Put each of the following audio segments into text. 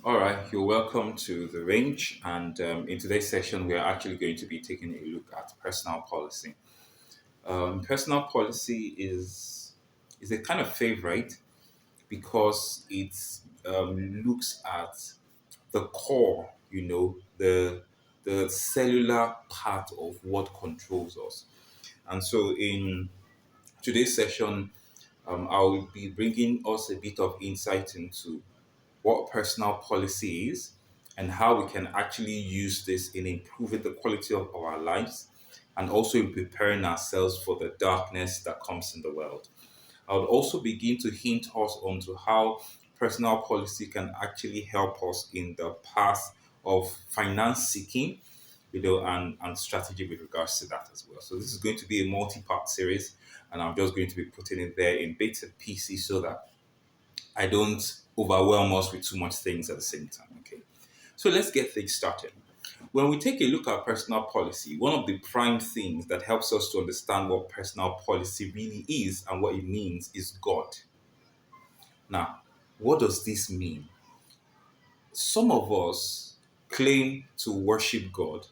All right, you're welcome to the range. And in today's session, we are actually going to be taking a look at personal policy. Personal policy is a kind of favorite because it looks at the core, the cellular part of what controls us. And so, in today's session, I'll be bringing us a bit of insight into what personal policy is and how we can actually use this in improving the quality of our lives and also in preparing ourselves for the darkness that comes in the world. I would also begin to hint us onto how personal policy can actually help us in the path of finance seeking, and strategy with regards to that as well. So this is going to be a multi-part series, and I'm just going to be putting it there in bits and pieces so that I don't overwhelm us with too much things at the same time. Okay. So let's get things started. When we take a look at personal policy, one of the prime things that helps us to understand what personal policy really is and what it means is God. Now, what does this mean? Some of us claim to worship God,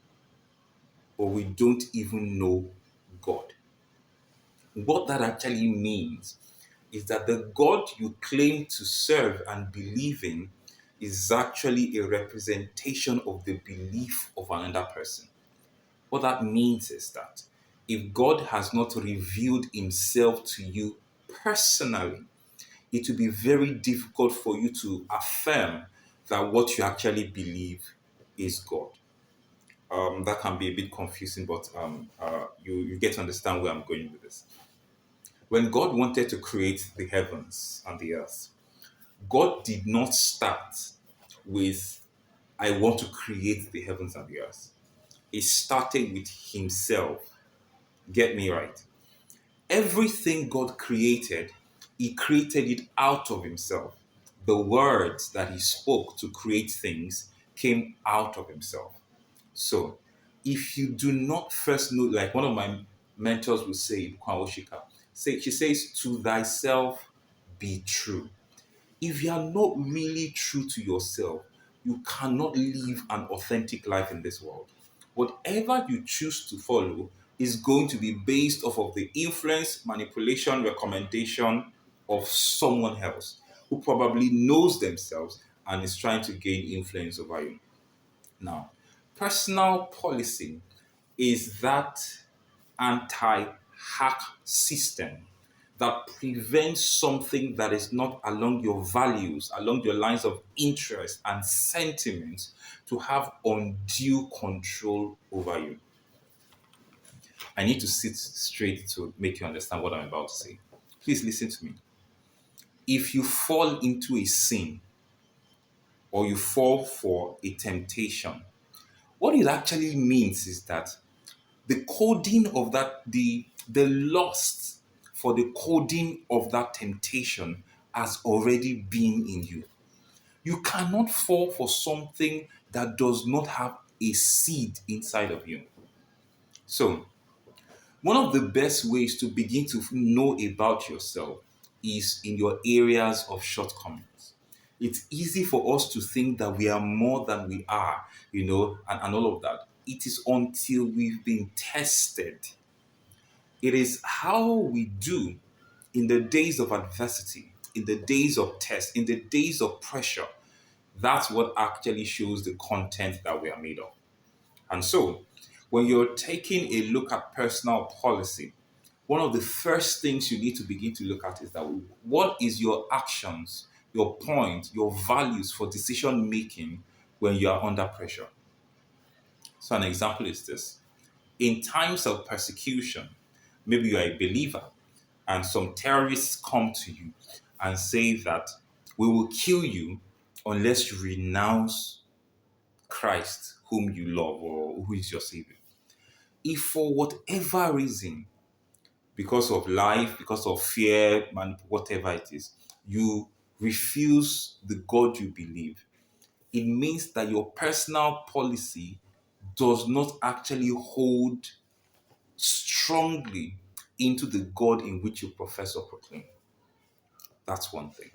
but we don't even know God. What that actually means is that the God you claim to serve and believe in is actually a representation of the belief of another person. What that means is that if God has not revealed himself to you personally, it will be very difficult for you to affirm that what you actually believe is God. That can be a bit confusing, but you get to understand where I'm going with this. When God wanted to create the heavens and the earth, God did not start with, I want to create the heavens and the earth. He started with himself. Get me right. Everything God created, he created it out of himself. The words that he spoke to create things came out of himself. So, if you do not first know, like one of my mentors will say, Kwaoshika, she says, to thyself be true. If you are not really true to yourself, you cannot live an authentic life in this world. Whatever you choose to follow is going to be based off of the influence, manipulation, recommendation of someone else who probably knows themselves and is trying to gain influence over you. Now, personal policy is that anti hack system that prevents something that is not along your values, along your lines of interest and sentiments to have undue control over you. I need to sit straight to make you understand what I'm about to say. Please listen to me. If you fall into a sin or you fall for a temptation, what it actually means is that the coding of the lust for the coding of that temptation has already been in you. You cannot fall for something that does not have a seed inside of you. So, one of the best ways to begin to know about yourself is in your areas of shortcomings. It's easy for us to think that we are more than we are, and all of that. It is until we've been tested. It is how we do in the days of adversity, in the days of test, in the days of pressure. That's what actually shows the content that we are made of. And so, when you're taking a look at personal policy, one of the first things you need to begin to look at is that what is your actions, your point, your values for decision making when you are under pressure? So, an example is this. In times of persecution, maybe you are a believer and some terrorists come to you and say that we will kill you unless you renounce Christ, whom you love or who is your savior. If for whatever reason, because of life, because of fear, whatever it is, you refuse the God you believe, it means that your personal policy does not actually hold strongly into the God in which you profess or proclaim. That's one thing.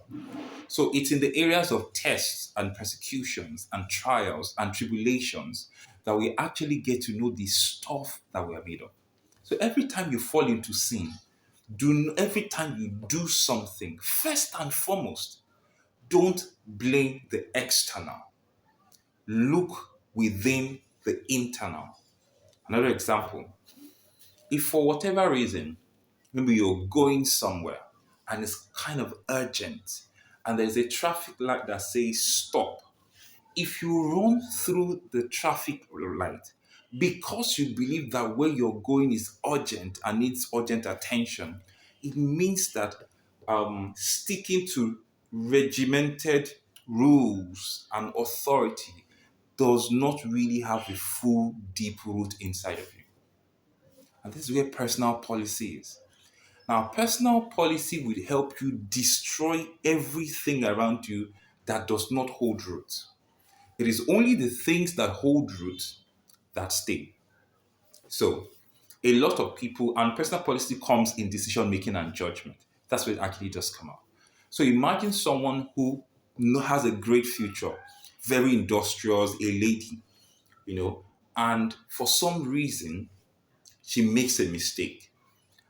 So it's in the areas of tests and persecutions and trials and tribulations that we actually get to know the stuff that we are made of. So every time you fall into sin, every time you do something, first and foremost, don't blame the external. Look within the internal. Another example, if for whatever reason, maybe you're going somewhere and it's kind of urgent and there's a traffic light that says stop, if you run through the traffic light because you believe that where you're going is urgent and needs urgent attention, it means that sticking to regimented rules and authority does not really have a full deep root inside of you. And this is where personal policy is. Now, personal policy will help you destroy everything around you that does not hold root. It is only the things that hold root that stay. So, a lot of people, and personal policy comes in decision making and judgment. That's where it actually does come out. So, imagine someone who has a great future, very industrious, a lady, and for some reason, she makes a mistake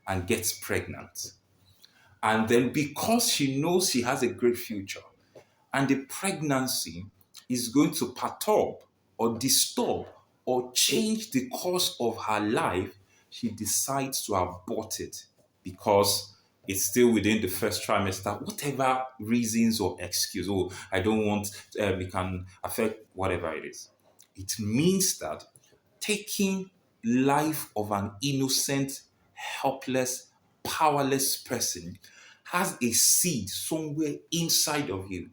and gets pregnant. And then, because she knows she has a great future, and the pregnancy is going to perturb or disturb or change the course of her life, she decides to abort it because it's still within the first trimester, whatever reasons or excuse. Oh, I don't want, it can affect whatever it is. It means that taking life of an innocent, helpless, powerless person has a seed somewhere inside of you.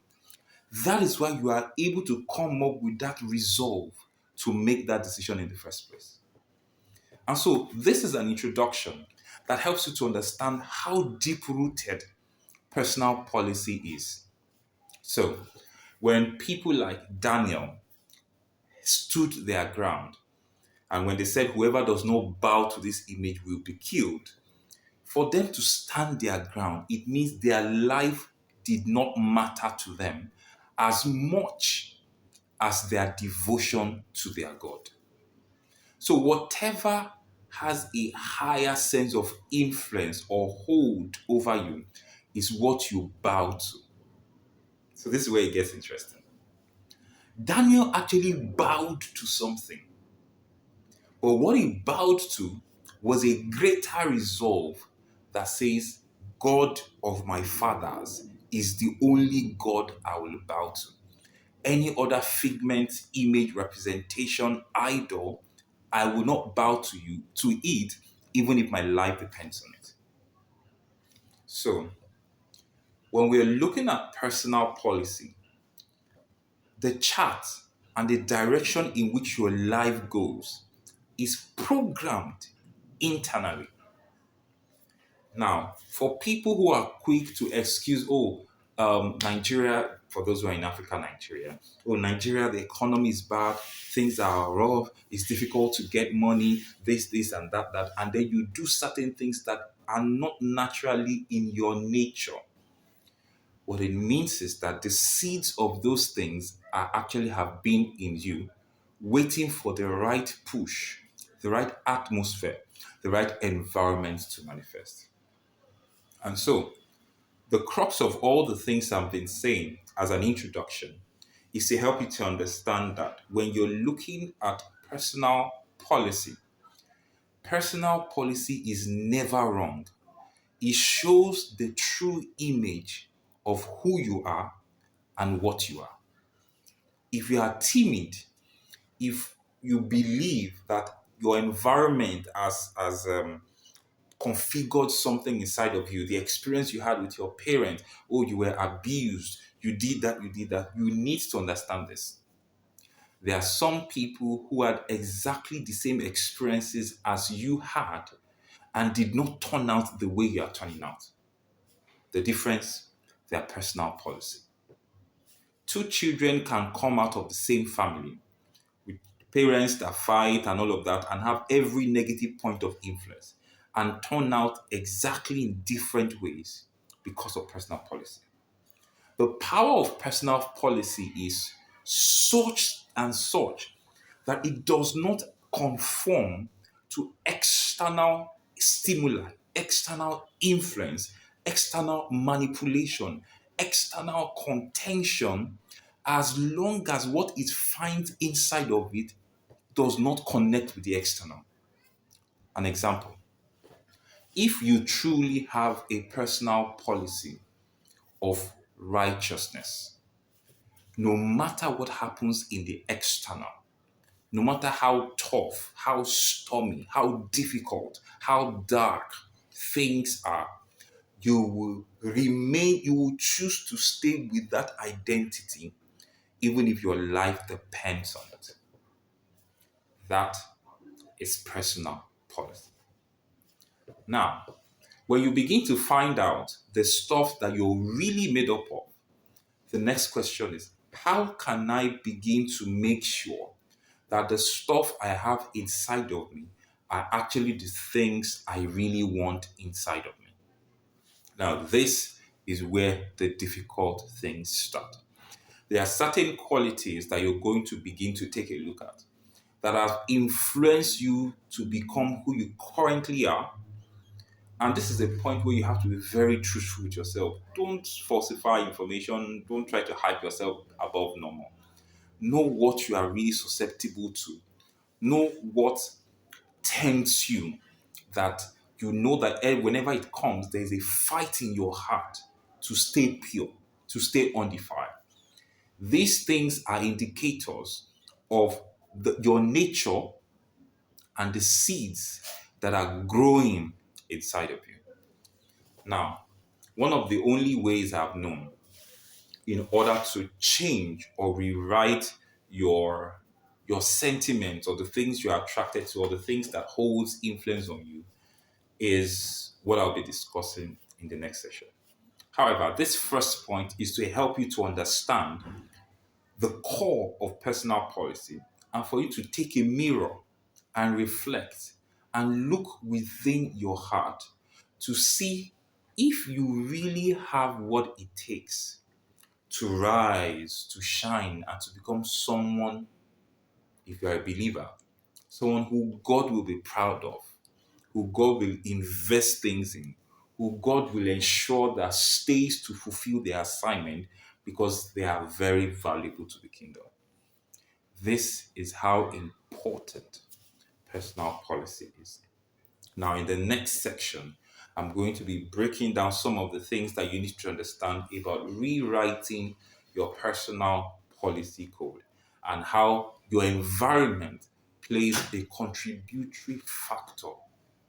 That is why you are able to come up with that resolve to make that decision in the first place. And so, this is an introduction that helps you to understand how deep rooted personal policy is. So, when people like Daniel stood their ground, and when they said, whoever does not bow to this image will be killed, for them to stand their ground, it means their life did not matter to them as much as their devotion to their God. So, whatever has a higher sense of influence or hold over you is what you bow to. So, this is where it gets interesting. Daniel actually bowed to something, but what he bowed to was a greater resolve that says, God of my fathers is the only God I will bow to. Any other figment, image, representation, idol, I will not bow to it, even if my life depends on it. So, when we're looking at personal policy, the chart and the direction in which your life goes is programmed internally. Now, for people who are quick to excuse, Nigeria, for those who are in Africa, Nigeria, Nigeria, the economy is bad, things are rough, it's difficult to get money, this, and that, and then you do certain things that are not naturally in your nature. What it means is that the seeds of those things are actually have been in you, waiting for the right push, the right atmosphere, the right environment to manifest. And so, the crux of all the things I've been saying as an introduction is to help you to understand that when you're looking at policy, personal policy is never wrong. It shows the true image of who you are and what you are. If you are timid, if you believe that your environment as configured something inside of you, the experience you had with your parent, you were abused, you did that, you need to understand this. There are some people who had exactly the same experiences as you had and did not turn out the way you are turning out. The difference, their personal policy. Two children can come out of the same family with parents that fight and all of that and have every negative point of influence and turn out exactly in different ways. because of personal policy. The power of personal policy is such and such that it does not conform to external stimuli, external influence, external manipulation, external contention, as long as what it finds inside of it does not connect with the external. An example: if you truly have a personal policy of righteousness, no matter what happens in the external, no matter how tough, how stormy, how difficult, how dark things are, you will remain, you will choose to stay with that identity, even if your life depends on it. That is personal policy. Now, when you begin to find out the stuff that you're really made up of, the next question is, how can I begin to make sure that the stuff I have inside of me are actually the things I really want inside of me? Now, this is where the difficult things start. There are certain qualities that you're going to begin to take a look at that have influenced you to become who you currently are. And this is a point where you have to be very truthful with yourself. Don't falsify information. Don't try to hype yourself above normal. Know what you are really susceptible to. Know what tempts you, that you know that whenever it comes, there is a fight in your heart to stay pure, to stay undefiled. These things are indicators of your nature and the seeds that are growing inside of you. Now, one of the only ways I've known in order to change or rewrite your your sentiments or the things you're attracted to or the things that holds influence on you is what I'll be discussing in the next session. However, this first point is to help you to understand the core of personal policy and for you to take a mirror and reflect and look within your heart to see if you really have what it takes to rise, to shine, and to become someone, if you're a believer, someone who God will be proud of, who God will invest things in, who God will ensure that stays to fulfill their assignment because they are very valuable to the kingdom. This is how important personal policy is. Now, in the next section, I'm going to be breaking down some of the things that you need to understand about rewriting your personal policy code and how your environment plays a contributory factor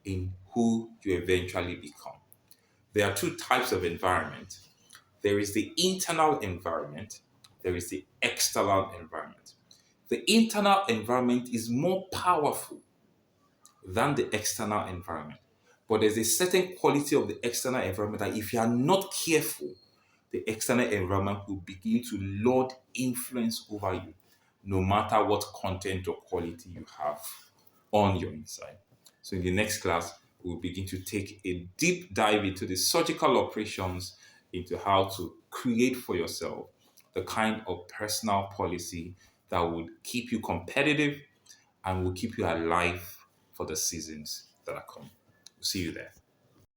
in who you eventually become. There are two types of environment. There is the internal environment, there is the external environment. The internal environment is more powerful than the external environment. But there's a certain quality of the external environment that if you are not careful, the external environment will begin to lord influence over you, no matter what content or quality you have on your inside. So in the next class, we'll begin to take a deep dive into the surgical operations into how to create for yourself the kind of personal policy that would keep you competitive and will keep you alive for the seasons that are coming. See you there.